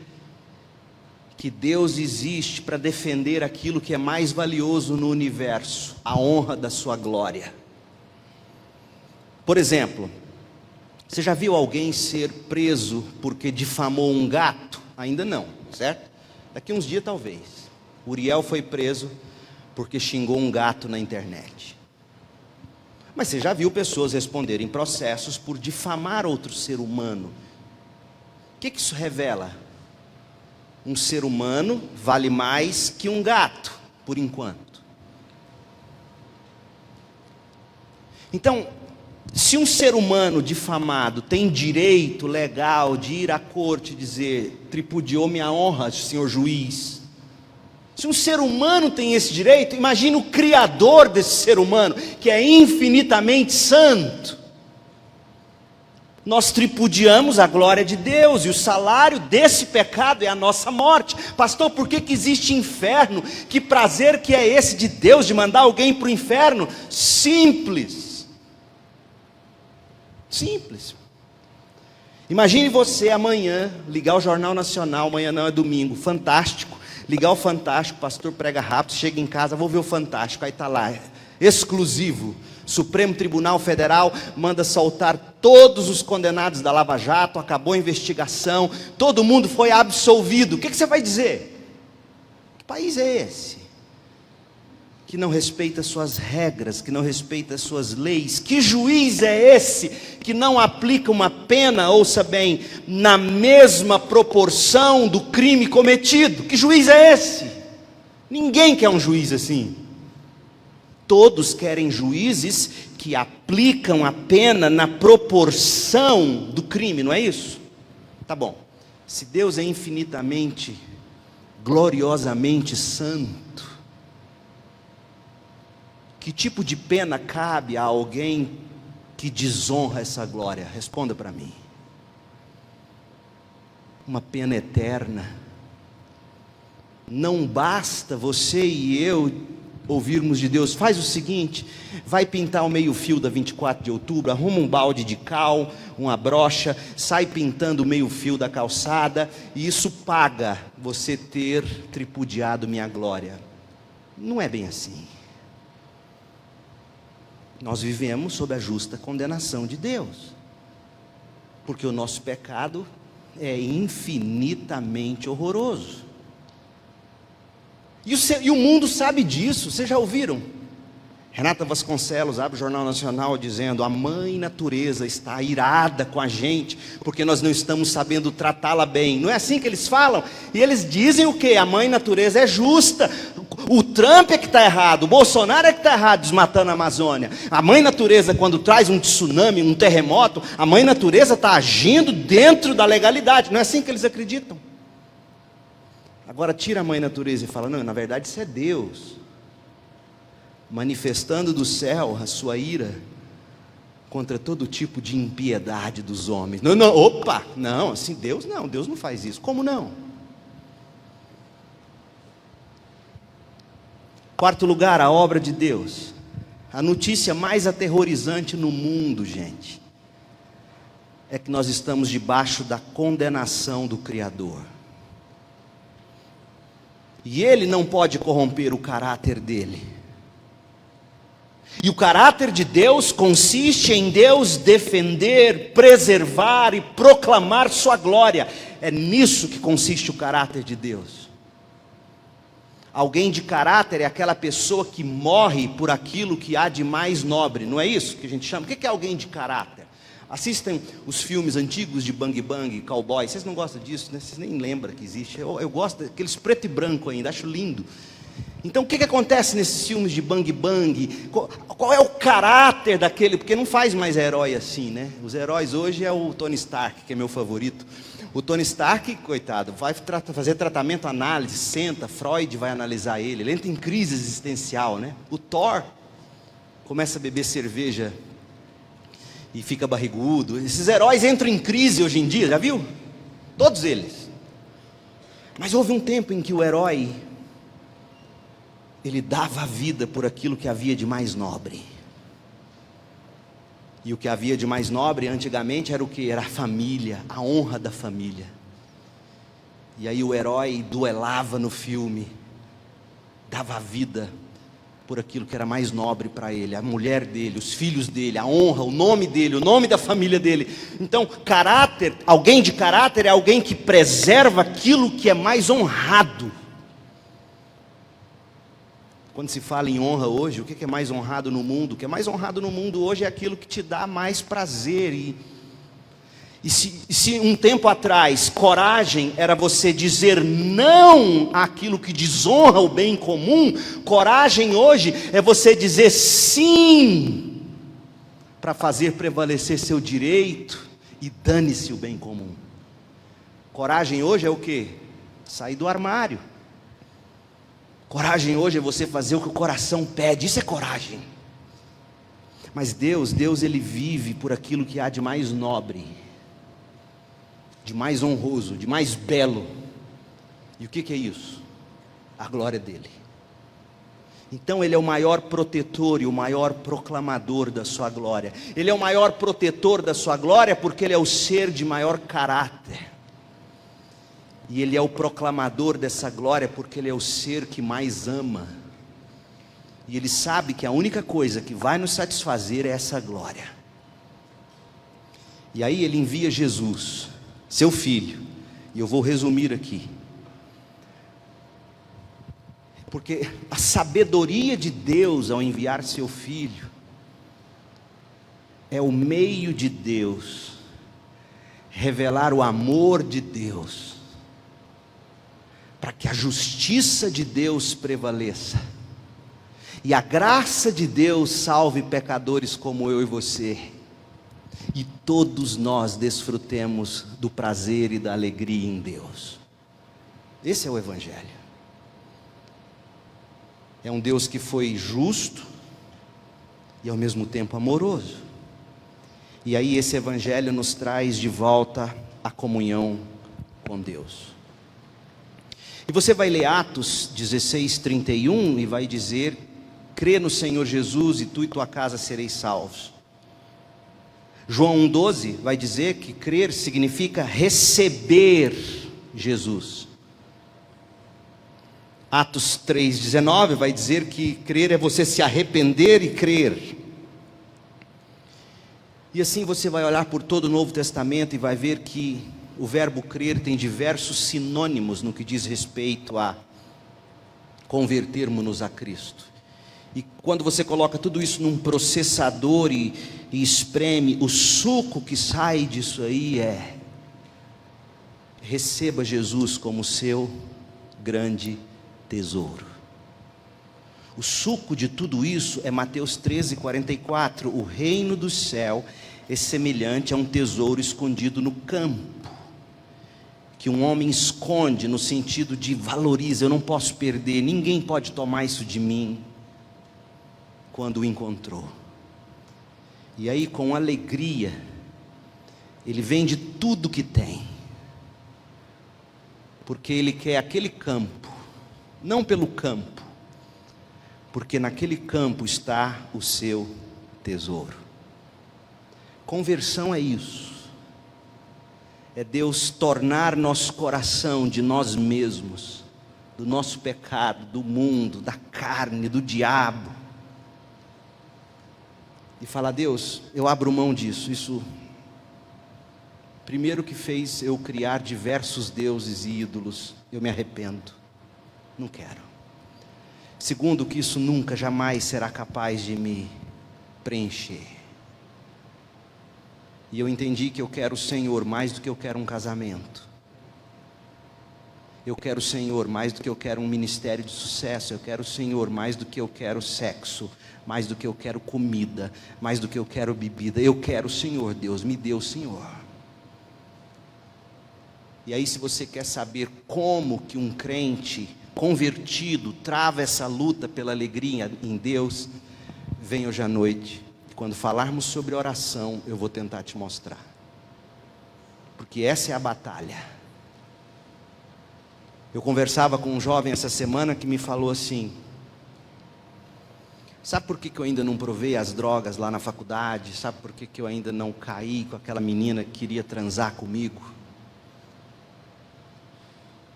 que Deus existe para defender aquilo que é mais valioso no universo, a honra da sua glória. Por exemplo, você já viu alguém ser preso porque difamou um gato? Ainda não, certo? Daqui uns dias talvez. Uriel foi preso porque xingou um gato na internet. Mas você já viu pessoas responderem processos por difamar outro ser humano? O que isso revela? Um ser humano vale mais que um gato, por enquanto. Então, se um ser humano difamado tem direito legal de ir à corte e dizer, tripudiou minha honra, senhor juiz, Se um ser humano tem esse direito, imagine o Criador desse ser humano, que é infinitamente santo. Nós tripudiamos a glória de Deus, e o salário desse pecado é a nossa morte. Pastor, por que existe inferno? Que prazer que é esse de Deus, de mandar alguém para o inferno? Simples. Simples. Imagine você amanhã, ligar o Jornal Nacional, amanhã não é domingo, Fantástico, ligar o Fantástico, o pastor prega rápido, chega em casa, vou ver o Fantástico, aí está lá, exclusivo, Supremo Tribunal Federal manda soltar todos os condenados da Lava Jato, acabou a investigação, todo mundo foi absolvido. O que você vai dizer? Que país é esse? Que não respeita suas regras, que não respeita suas leis? Que juiz é esse que não aplica uma pena, ouça bem, na mesma proporção do crime cometido? Que juiz é esse? Ninguém quer um juiz assim. Todos querem juízes que aplicam a pena na proporção do crime, não é isso? Tá bom. Se Deus é infinitamente, gloriosamente santo, que tipo de pena cabe a alguém que desonra essa glória? Responda para mim. Uma pena eterna. Não basta você e eu ouvirmos de Deus: faz o seguinte, vai pintar o meio-fio da 24 de outubro, arruma um balde de cal, uma brocha, sai pintando o meio-fio da calçada, e isso paga você ter tripudiado minha glória. Não é bem assim. Nós vivemos sob a justa condenação de Deus, porque o nosso pecado é infinitamente horroroso. E o mundo sabe disso, vocês já ouviram? Renata Vasconcelos abre o Jornal Nacional dizendo: a mãe natureza está irada com a gente, porque nós não estamos sabendo tratá-la bem. Não é assim que eles falam? E eles dizem o quê? A mãe natureza é justa, o Trump é que está errado, o Bolsonaro é que está errado desmatando a Amazônia. A mãe natureza, quando traz um tsunami, um terremoto, a mãe natureza está agindo dentro da legalidade. Não é assim que eles acreditam? Agora tira a mãe natureza e fala: não, na verdade isso é Deus manifestando do céu a sua ira contra todo tipo de impiedade dos homens. Não, não, opa, não, assim, Deus não faz isso. Como não? Quarto lugar, a obra de Deus. A notícia mais aterrorizante no mundo, gente, é que nós estamos debaixo da condenação do Criador. E Ele não pode corromper o caráter dEle. E o caráter de Deus consiste em Deus defender, preservar e proclamar sua glória. É nisso que consiste o caráter de Deus. Alguém de caráter é aquela pessoa que morre por aquilo que há de mais nobre. Não é isso que a gente chama? O que é alguém de caráter? Assistem os filmes antigos de Bang Bang, Cowboy. Vocês não gostam disso, né? Vocês nem lembram que existe. Eu gosto daqueles preto e branco ainda, acho lindo. Então o que acontece nesses filmes de Bang Bang? Qual é o caráter daquele? Porque não faz mais herói assim, né? Os heróis hoje é o Tony Stark, que é meu favorito. O Tony Stark, coitado, vai fazer tratamento, análise, senta, Freud vai analisar ele entra em crise existencial, né? O Thor começa a beber cerveja e fica barrigudo. Esses heróis entram em crise hoje em dia, já viu? Todos eles. Mas houve um tempo em que o herói, ele dava a vida por aquilo que havia de mais nobre. E o que havia de mais nobre antigamente era o que? Era a família, a honra da família. E aí o herói duelava no filme, dava a vida por aquilo que era mais nobre para ele, a mulher dele, os filhos dele, a honra, o nome dele, o nome da família dele. Então, caráter, alguém de caráter é alguém que preserva aquilo que é mais honrado. Quando se fala em honra hoje, o que é mais honrado no mundo? O que é mais honrado no mundo hoje é aquilo que te dá mais prazer. E se um tempo atrás, coragem era você dizer não àquilo que desonra o bem comum, coragem hoje é você dizer sim para fazer prevalecer seu direito e dane-se o bem comum. Coragem hoje é o quê? Sair do armário. Coragem hoje é você fazer o que o coração pede, isso é coragem. Mas Deus, Ele vive por aquilo que há de mais nobre, de mais honroso, de mais belo. E o que é isso? A glória dEle. Então Ele é o maior protetor e o maior proclamador da sua glória. Ele é o maior protetor da sua glória porque Ele é o ser de maior caráter. E Ele é o proclamador dessa glória porque Ele é o ser que mais ama. E Ele sabe que a única coisa que vai nos satisfazer é essa glória. E aí Ele envia Jesus, seu Filho. E eu vou resumir aqui. Porque a sabedoria de Deus ao enviar seu Filho é o meio de Deus revelar o amor de Deus, para que a justiça de Deus prevaleça, e a graça de Deus salve pecadores como eu e você, e todos nós desfrutemos do prazer e da alegria em Deus. Esse é o Evangelho. É um Deus que foi justo e ao mesmo tempo amoroso. E aí esse Evangelho nos traz de volta a comunhão com Deus. E você vai ler Atos 16:31 e vai dizer: crê no Senhor Jesus e tu e tua casa sereis salvos. João 1:12 vai dizer que crer significa receber Jesus. Atos 3:19 vai dizer que crer é você se arrepender e crer. E assim você vai olhar por todo o Novo Testamento e vai ver que o verbo crer tem diversos sinônimos no que diz respeito a convertermos-nos a Cristo. E quando você coloca tudo isso num processador e espreme, o suco que sai disso aí é: receba Jesus como seu grande tesouro. O suco de tudo isso é Mateus 13:44. O reino do céu é semelhante a um tesouro escondido no campo, que um homem esconde no sentido de valoriza, eu não posso perder, ninguém pode tomar isso de mim. Quando o encontrou, e aí com alegria, ele vende tudo que tem, porque ele quer aquele campo, não pelo campo, porque naquele campo está o seu tesouro. Conversão é isso, é Deus tornar nosso coração de nós mesmos, do nosso pecado, do mundo, da carne, do diabo, e falar: Deus, eu abro mão disso. Isso, primeiro que fez eu criar diversos deuses e ídolos, eu me arrependo, não quero. Segundo, que isso nunca, jamais será capaz de me preencher. E eu entendi que eu quero o Senhor mais do que eu quero um casamento. Eu quero o Senhor mais do que eu quero um ministério de sucesso. Eu quero o Senhor mais do que eu quero sexo, mais do que eu quero comida, mais do que eu quero bebida. Eu quero o Senhor. Deus, me dê o Senhor. E aí, se você quer saber como que um crente convertido trava essa luta pela alegria em Deus, vem hoje à noite. Quando falarmos sobre oração, eu vou tentar te mostrar, porque essa é a batalha. Eu conversava com um jovem essa semana que me falou assim: sabe por que eu ainda não provei as drogas lá na faculdade? Sabe por que eu ainda não caí com aquela menina que queria transar comigo?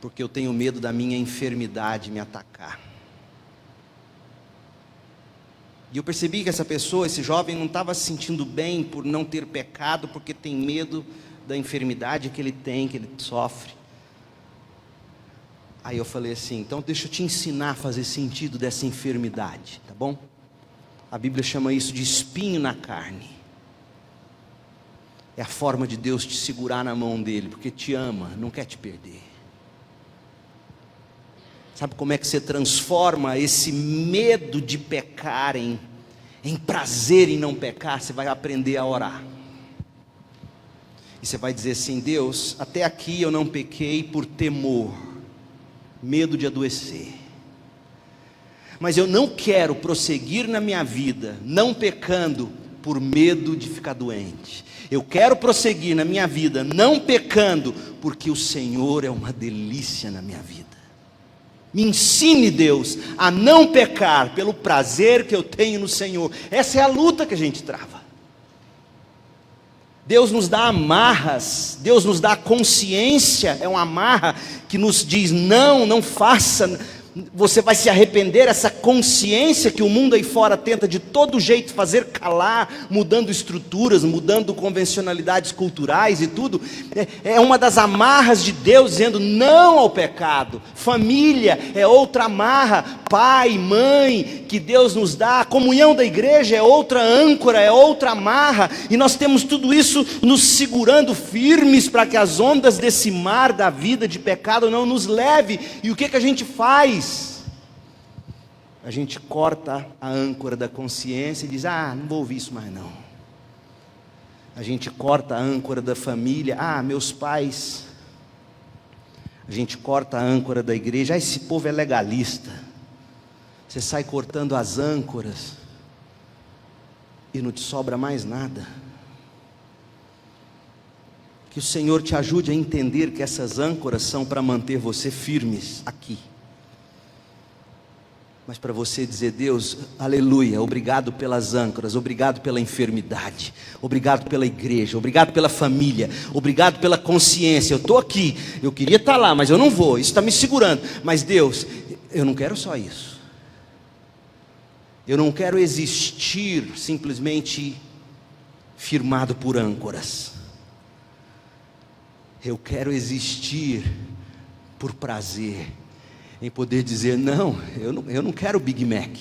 Porque eu tenho medo da minha enfermidade me atacar. E eu percebi que essa pessoa, esse jovem, não estava se sentindo bem por não ter pecado, porque tem medo da enfermidade que ele tem, que ele sofre. Aí eu falei assim: então deixa eu te ensinar a fazer sentido dessa enfermidade, tá bom? A Bíblia chama isso de espinho na carne. É a forma de Deus te segurar na mão dele, porque te ama, não quer te perder. Sabe como é que você transforma esse medo de pecar em prazer em não pecar? Você vai aprender a orar. E você vai dizer assim: Deus, até aqui eu não pequei por temor, medo de adoecer. Mas eu não quero prosseguir na minha vida não pecando por medo de ficar doente. Eu quero prosseguir na minha vida não pecando porque o Senhor é uma delícia na minha vida. Me ensine, Deus, a não pecar pelo prazer que eu tenho no Senhor. Essa é a luta que a gente trava. Deus nos dá amarras, Deus nos dá consciência, é uma amarra que nos diz: não faça, você vai se arrepender. Essa consciência que o mundo aí fora tenta de todo jeito fazer calar, mudando estruturas, mudando convencionalidades culturais e tudo, é uma das amarras de Deus dizendo não ao pecado. Família é outra amarra, pai, mãe, que Deus nos dá. A comunhão da igreja é outra âncora, é outra amarra, e nós temos tudo isso nos segurando firmes para que as ondas desse mar da vida de pecado não nos leve. E o que a gente faz? A gente corta a âncora da consciência e diz: não vou ouvir isso mais não. A gente corta a âncora da família: meus pais. A gente corta a âncora da igreja: esse povo é legalista. Você sai cortando as âncoras e não te sobra mais nada. Que o Senhor te ajude a entender que essas âncoras são para manter você firmes aqui. Mas para você dizer: Deus, aleluia, obrigado pelas âncoras, obrigado pela enfermidade, obrigado pela igreja, obrigado pela família, obrigado pela consciência. Eu estou aqui, eu queria estar lá, mas eu não vou, isso está me segurando. Mas Deus, eu não quero só isso. Eu não quero existir simplesmente firmado por âncoras. Eu quero existir por prazer em poder dizer: não, eu não quero Big Mac,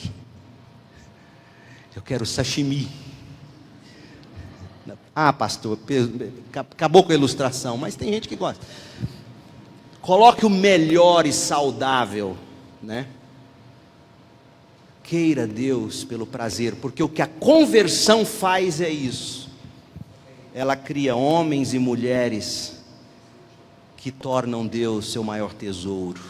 eu quero sashimi. Pastor, acabou com a ilustração, mas tem gente que gosta. Coloque o melhor e saudável, né? Queira Deus pelo prazer, porque o que a conversão faz é isso. Ela cria homens e mulheres que tornam Deus seu maior tesouro.